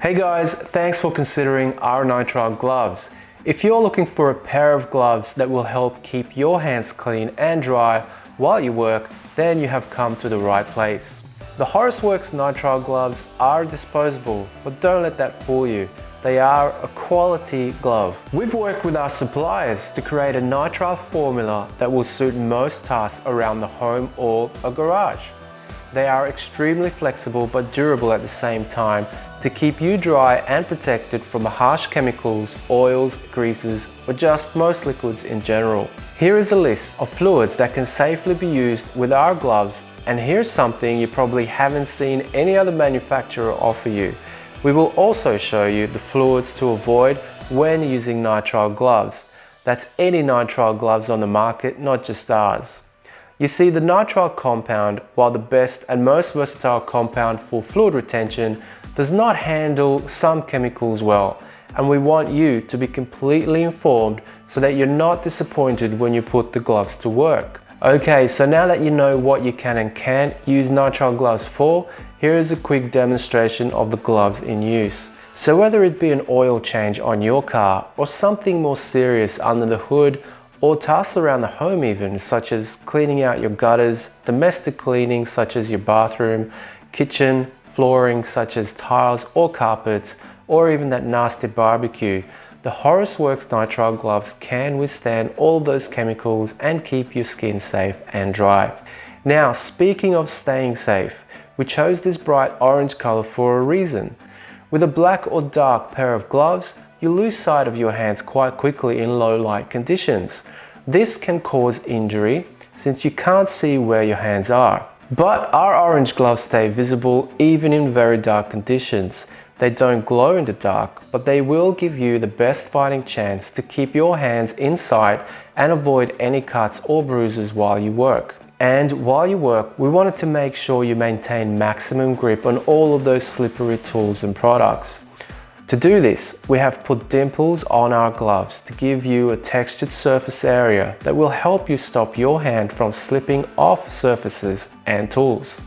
Hey guys, thanks for considering our Nitrile gloves. If you're looking for a pair of gloves that will help keep your hands clean and dry while you work, then you have come to the right place. The Horus Works Nitrile gloves are disposable, but don't let that fool you. They are a quality glove. We've worked with our suppliers to create a nitrile formula that will suit most tasks around the home or a garage. They are extremely flexible but durable at the same time to keep you dry and protected from the harsh chemicals, oils, greases, or just most liquids in general. Here is a list of fluids that can safely be used with our gloves, and here's something you probably haven't seen any other manufacturer offer you. We will also show you the fluids to avoid when using nitrile gloves. That's any nitrile gloves on the market, not just ours. You see, the nitrile compound, while the best and most versatile compound for fluid retention, does not handle some chemicals well, and we want you to be completely informed so that you're not disappointed when you put the gloves to work. Okay, so now that you know what you can and can't use nitrile gloves for, here is a quick demonstration of the gloves in use. So whether it be an oil change on your car or something more serious under the hood, or tasks around the home even, such as cleaning out your gutters, domestic cleaning such as your bathroom, kitchen, flooring such as tiles or carpets, or even that nasty barbecue, the Horus Works Nitrile gloves can withstand all of those chemicals and keep your skin safe and dry. Now, speaking of staying safe, we chose this bright orange color for a reason. With a black or dark pair of gloves, you lose sight of your hands quite quickly in low light conditions. This can cause injury since you can't see where your hands are. But our orange gloves stay visible even in very dark conditions. They don't glow in the dark, but they will give you the best fighting chance to keep your hands in sight and avoid any cuts or bruises while you work. And while you work, we wanted to make sure you maintain maximum grip on all of those slippery tools and products. To do this, we have put dimples on our gloves to give you a textured surface area that will help you stop your hand from slipping off surfaces and tools.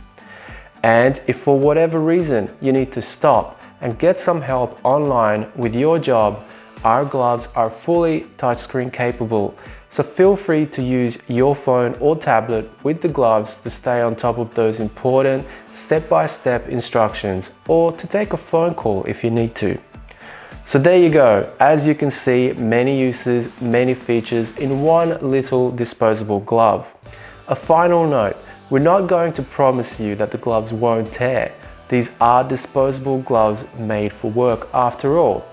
And if for whatever reason you need to stop and get some help online with your job, our gloves are fully touchscreen capable, so feel free to use your phone or tablet with the gloves to stay on top of those important step-by-step instructions, or to take a phone call if you need to. So there you go. As you can see, many uses, many features in one little disposable glove. A final note, we're not going to promise you that the gloves won't tear. These are disposable gloves made for work after all.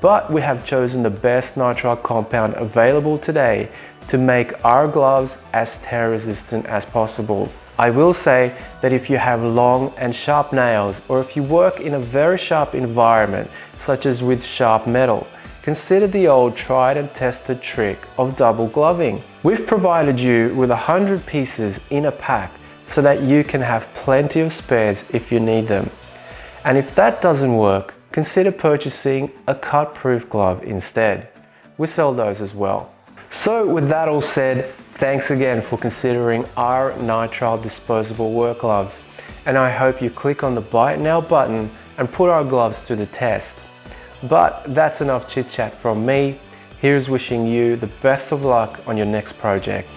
But we have chosen the best nitrile compound available today to make our gloves as tear resistant as possible. I will say that if you have long and sharp nails, or if you work in a very sharp environment, such as with sharp metal, consider the old tried and tested trick of double gloving. We've provided you with 100 pieces in a pack so that you can have plenty of spares if you need them. And if that doesn't work, consider purchasing a cut-proof glove instead. We sell those as well. So with that all said, thanks again for considering our nitrile disposable work gloves, and I hope you click on the buy it now button and put our gloves to the test. But that's enough chit chat from me. Here's wishing you the best of luck on your next project.